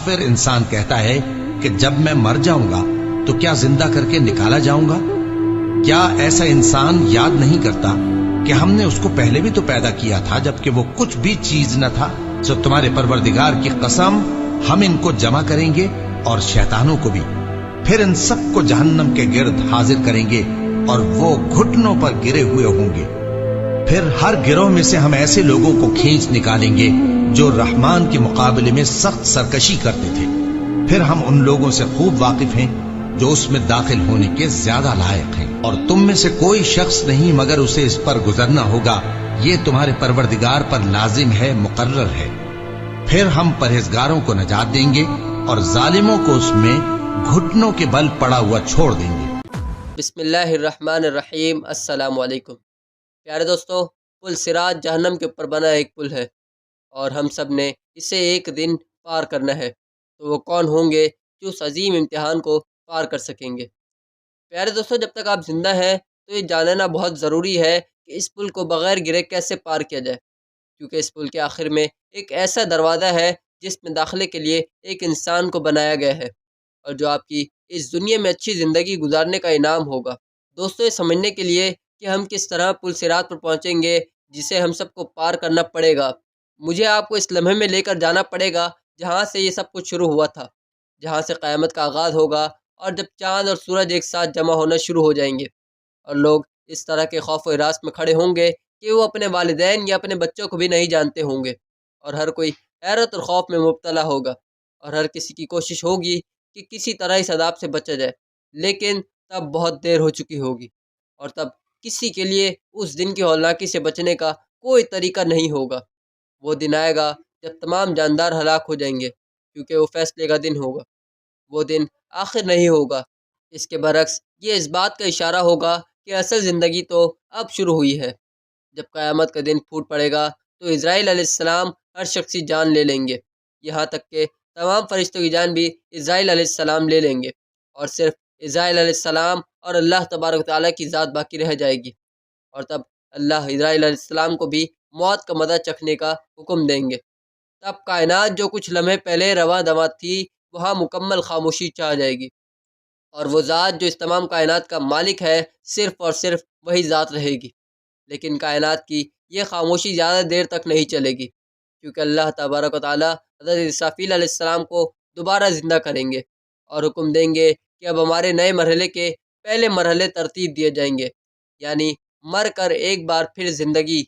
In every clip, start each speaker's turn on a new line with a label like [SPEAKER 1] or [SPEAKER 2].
[SPEAKER 1] काफिर इंसान कहता है कि जब मैं मर जाऊंगा तो क्या जिंदा करके निकाला जाऊंगा? क्या ऐसा इंसान याद नहीं करता कि हमने उसको पहले भी तो पैदा किया था जबकि वो कुछ भी चीज न था? सो तुम्हारे परवरदिगार की कसम, हम इनको जमा करेंगे और शैतानों को भी, फिर इन सबको जहन्नम के गिर्द हाजिर करेंगे और वो घुटनों पर गिरे हुए होंगे। फिर हर गिरोह में से हम ऐसे लोगों को खींच निकालेंगे जो रहमान के मुकाबले में सख्त सरकशी करते थे। फिर हम उन लोगों से खूब वाकिफ हैं जो उसमें दाखिल होने के ज्यादा लायक हैं, और तुम में से कोई शख्स नहीं मगर उसे इस पर गुजरना होगा। ये तुम्हारे परवरदिगार पर लाजिम है, मुकर्रर है। फिर हम परहेजगारों को नजात देंगे और जालिमों को उसमें घुटनों के बल पड़ा हुआ छोड़ देंगे।
[SPEAKER 2] बिस्मिल्लाहिर्रहमानिर्रहीम। अस्सलामु अलैकुम। प्यारे दोस्तों, पुल सिरात जहन्नम के ऊपर बना एक पुल है और हम सब ने इसे एक दिन पार करना है। तो वो कौन होंगे जो उस अजीम इम्तिहान को पार कर सकेंगे? प्यारे दोस्तों, जब तक आप जिंदा हैं तो ये जानना बहुत ज़रूरी है कि इस पुल को बग़ैर गिरे कैसे पार किया जाए, क्योंकि इस पुल के आखिर में एक ऐसा दरवाज़ा है जिसमें दाखिले के लिए एक इंसान को बनाया गया है और जो आपकी इस दुनिया में अच्छी ज़िंदगी गुजारने का इनाम होगा। दोस्तों, ये समझने के लिए कि हम किस तरह पुल सिरात पर पहुँचेंगे जिसे हम सबको पार करना पड़ेगा, मुझे आपको इस लम्हे में लेकर जाना पड़ेगा जहाँ से ये सब कुछ शुरू हुआ था, जहाँ से क़यामत का आगाज़ होगा और जब चाँद और सूरज एक साथ जमा होना शुरू हो जाएंगे और लोग इस तरह के खौफ व हिरास में खड़े होंगे कि वो अपने वालिदैन या अपने बच्चों को भी नहीं जानते होंगे, और हर कोई हैरत और खौफ में मुब्तला होगा और हर किसी की कोशिश होगी कि किसी तरह इस अज़ाब से बचा जाए। लेकिन तब बहुत देर हो चुकी होगी और तब किसी के लिए उस दिन की हौलनाकी से बचने का कोई तरीका नहीं होगा। वो दिन आएगा जब तमाम जानदार हलाक हो जाएंगे, क्योंकि वो फैसले का दिन होगा। वो दिन आखिर नहीं होगा। इसके बरक्स ये इस बात का इशारा होगा कि असल ज़िंदगी तो अब शुरू हुई है। जब क़यामत का दिन फूट पड़ेगा तो इज़राइल अलैहिस्सलाम हर शख्स की जान ले लेंगे, यहाँ तक कि तमाम फरिश्तों की जान भी इज़राइल अलैहिस्सलाम ले लेंगे और सिर्फ इज़राइल अलैहिस्सलाम और अल्लाह तबारक व तआला की ज़ात बाकी रह जाएगी। और तब अल्लाह इज़राइल अलैहिस्सलाम को भी मौत का मज़ा चखने का हुक्म देंगे। तब कायनात जो कुछ लम्हे पहले रवां दवां थी, वहाँ मुकम्मल खामोशी छा जाएगी और वो ज़ात जो इस तमाम कायनात का मालिक है, सिर्फ़ और सिर्फ वही ज़ात रहेगी। लेकिन कायनात की ये खामोशी ज़्यादा देर तक नहीं चलेगी, क्योंकि अल्लाह तबारक व तआला हज़रत इसराफील अलैहिस्सलाम को दोबारा ज़िंदा करेंगे और हुक्म देंगे कि अब हमारे नए मरहले के पहले मरहले तरतीब दिए जाएंगे, यानी मर कर एक बार फिर ज़िंदगी।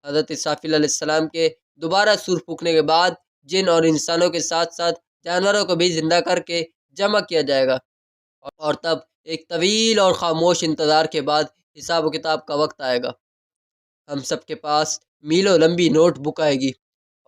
[SPEAKER 2] हज़रत इसराफील अलैहिस्सलाम के दोबारा सूर फूंकने के बाद जिन और इंसानों के साथ साथ जानवरों को भी ज़िंदा करके जमा किया जाएगा और तब एक तवील और ख़ामोश इंतज़ार के बाद हिसाब व किताब का वक्त आएगा। हम सब के पास मीलों लंबी नोट बुक आएगी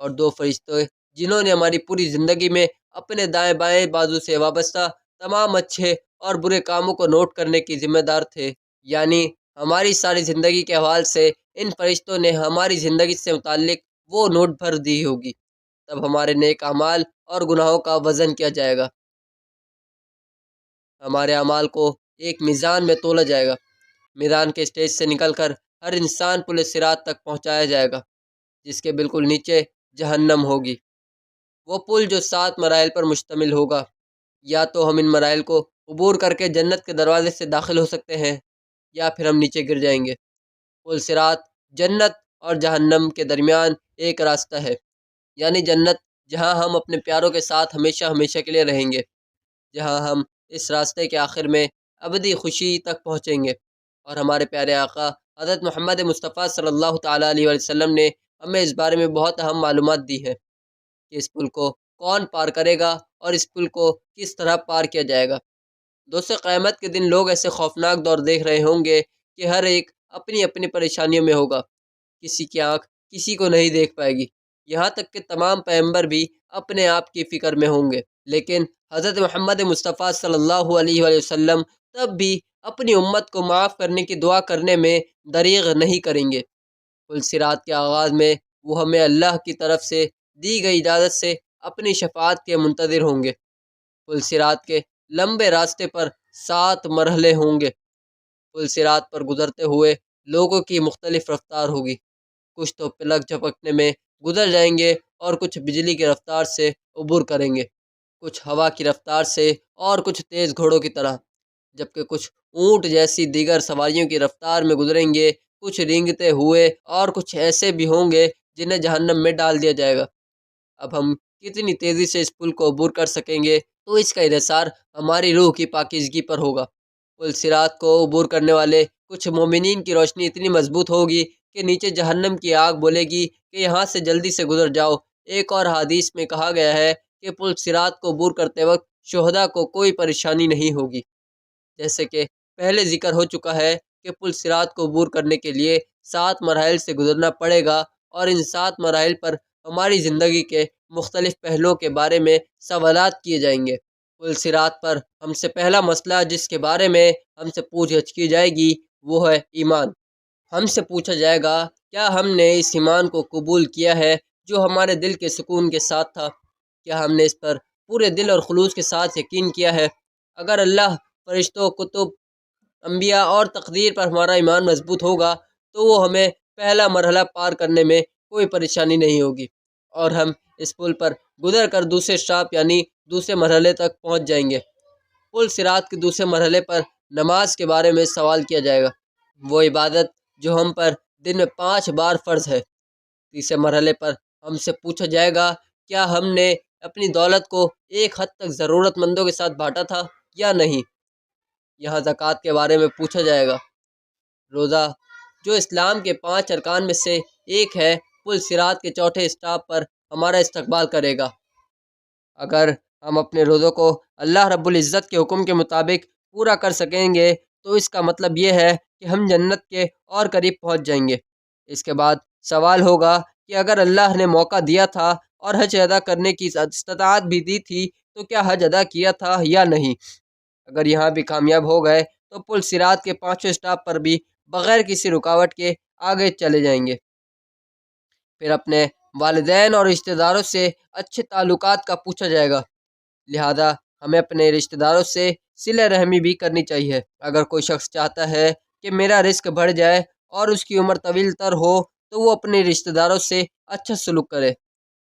[SPEAKER 2] और दो फरिश्ते जिन्होंने हमारी पूरी ज़िंदगी में अपने दाएं बाएं बाजू से वाबस्ता तमाम अच्छे और बुरे कामों को नोट करने की ज़िम्मेदार थे, यानी हमारी सारी ज़िंदगी के हवाले से इन फरिश्तों ने हमारी ज़िंदगी से मुताल्लिक वो नोट भर दी होगी। तब हमारे नेक अमाल और गुनाहों का वज़न किया जाएगा। हमारे अमाल को एक मीज़ान में तोला जाएगा। मीज़ान के स्टेज से निकलकर हर इंसान पुल सिरात तक पहुँचाया जाएगा, जिसके बिल्कुल नीचे जहन्नम होगी। वो पुल जो 7 मराइल पर मुश्तमिल होगा। या तो हम इन मराइल को अबूर करके जन्नत के दरवाज़े से दाखिल हो सकते हैं या फिर हम नीचे गिर जाएंगे। पुल सिरात जन्नत और जहन्नम के दरमियान एक रास्ता है, यानी जन्नत जहाँ हम अपने प्यारों के साथ हमेशा हमेशा के लिए रहेंगे, जहाँ हम इस रास्ते के आखिर में अबदी खुशी तक पहुँचेंगे। और हमारे प्यारे आका हज़रत मोहम्मद मुस्तफ़ा सल्लल्लाहु ताला अलैहि वसल्लम ने हमें इस बारे में बहुत अहम मालूमात दी है कि इस पुल को कौन पार करेगा और इस पुल को किस तरह पार किया जाएगा। दोस्तों, क़यामत के दिन लोग ऐसे खौफनाक दौर देख रहे होंगे कि हर एक अपनी अपनी परेशानियों में होगा। किसी की आँख किसी को नहीं देख पाएगी, यहाँ तक कि तमाम पैगंबर भी अपने आप की फ़िक्र में होंगे। लेकिन हज़रत मोहम्मद मुस्तफ़ा सल्लल्लाहु अलैहि वसल्लम तब भी अपनी उम्मत को माफ़ करने की दुआ करने में दरीग़ नहीं करेंगे। पुल सिरात के आगाज़ में वो हमें अल्लाह की तरफ से दी गई इजाज़त से अपनी शफ़ाअत के मुंतज़िर होंगे। पुल सिरात के लंबे रास्ते पर 7 मरहले होंगे। पुल सिरात पर गुज़रते हुए लोगों की मुख्तलिफ़ रफ्तार होगी। कुछ तो पलक झपकने में गुज़र जाएंगे और कुछ बिजली की रफ्तार से अबूर करेंगे। کچھ ہوا کی رفتار سے اور کچھ تیز گھوڑوں کی طرح، جبکہ کچھ اونٹ جیسی دیگر سواریوں کی رفتار میں گزریں گے، کچھ رینگتے ہوئے اور کچھ ایسے بھی ہوں گے جنہیں جہنم میں ڈال دیا جائے گا۔ اب ہم کتنی تیزی سے اس پل کو عبور کر سکیں گے، تو اس کا انحصار ہماری روح کی پاکیزگی پر ہوگا۔ پل صراط کو عبور کرنے والے کچھ مومنین کی روشنی اتنی مضبوط ہوگی کہ نیچے جہنم کی آگ بولے گی کہ یہاں سے جلدی سے گزر جاؤ۔ ایک اور حدیث میں کہا گیا ہے کہ پل صراط کو عبور کرتے وقت شہداء کو کوئی پریشانی نہیں ہوگی۔ جیسے کہ پہلے ذکر ہو چکا ہے کہ پل صراط کو عبور کرنے کے لیے 7 مراحل سے گزرنا پڑے گا، اور ان 7 مراحل پر ہماری زندگی کے مختلف پہلوؤں کے بارے میں سوالات کیے جائیں گے۔ پل صراط پر ہم سے پہلا مسئلہ جس کے بارے میں ہم سے پوچھ گچھ کی جائے گی وہ ہے ایمان۔ ہم سے پوچھا جائے گا کیا ہم نے اس ایمان کو قبول کیا ہے جو ہمارے دل کے سکون کے ساتھ تھا؟ کیا ہم نے اس پر پورے دل اور خلوص کے ساتھ یقین کیا ہے؟ اگر اللہ، فرشتوں، کتب، انبیاء اور تقدیر پر ہمارا ایمان مضبوط ہوگا تو وہ ہمیں پہلا مرحلہ پار کرنے میں کوئی پریشانی نہیں ہوگی، اور ہم اس پل پر گزر کر دوسرے سٹاپ یعنی دوسرے مرحلے تک پہنچ جائیں گے۔ پل صراط کے دوسرے مرحلے پر نماز کے بارے میں سوال کیا جائے گا، وہ عبادت جو ہم پر دن میں 5 بار فرض ہے۔ تیسرے مرحلے پر ہم سے پوچھا جائے گا کیا ہم نے اپنی دولت کو ایک حد تک ضرورت مندوں کے ساتھ بانٹا تھا یا نہیں۔ یہاں زکوٰۃ کے بارے میں پوچھا جائے گا۔ روزہ جو اسلام کے 5 ارکان میں سے ایک ہے، پل صراط کے چوتھے سٹاپ پر ہمارا استقبال کرے گا۔ اگر ہم اپنے روزوں کو اللہ رب العزت کے حکم کے مطابق پورا کر سکیں گے تو اس کا مطلب یہ ہے کہ ہم جنت کے اور قریب پہنچ جائیں گے۔ اس کے بعد سوال ہوگا کہ اگر اللہ نے موقع دیا تھا اور حج ادا کرنے کی استطاعت بھی دی تھی تو کیا حج ادا کیا تھا یا نہیں۔ اگر یہاں بھی کامیاب ہو گئے تو پل صراط کے 5ویں سٹاپ پر بھی بغیر کسی رکاوٹ کے آگے چلے جائیں گے۔ پھر اپنے والدین اور رشتہ داروں سے اچھے تعلقات کا پوچھا جائے گا، لہذا ہمیں اپنے رشتہ داروں سے صلہ رحمی بھی کرنی چاہیے۔ اگر کوئی شخص چاہتا ہے کہ میرا رزق بڑھ جائے اور اس کی عمر طویل تر ہو تو وہ اپنے رشتہ داروں سے اچھا سلوک کرے۔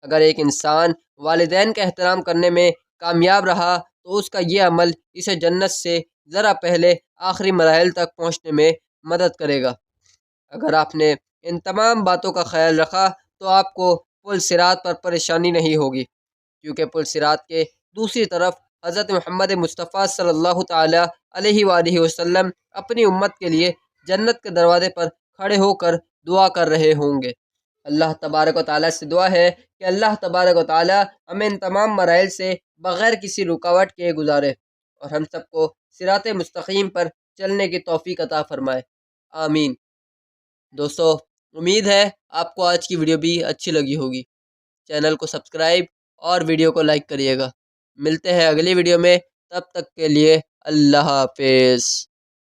[SPEAKER 2] اگر ایک انسان والدین کا احترام کرنے میں کامیاب رہا تو اس کا یہ عمل اسے جنت سے ذرا پہلے آخری مراحل تک پہنچنے میں مدد کرے گا۔ اگر آپ نے ان تمام باتوں کا خیال رکھا تو آپ کو پل صراط پر پریشانی نہیں ہوگی، کیونکہ پل صراط کے دوسری طرف حضرت محمد مصطفیٰ صلی اللہ تعالیٰ علیہ وآلہ وسلم اپنی امت کے لیے جنت کے دروازے پر کھڑے ہو کر دعا کر رہے ہوں گے۔ اللہ تبارک و تعالیٰ سے دعا ہے کہ اللہ تبارک و تعالیٰ ہمیں ان تمام مراحل سے بغیر کسی رکاوٹ کے گزارے اور ہم سب کو صراط مستقیم پر چلنے کی توفیق عطا فرمائے، آمین۔ دوستو، امید ہے آپ کو آج کی ویڈیو بھی اچھی لگی ہوگی۔ چینل کو سبسکرائب اور ویڈیو کو لائک کریے گا۔ ملتے ہیں اگلی ویڈیو میں، تب تک کے لیے اللہ حافظ۔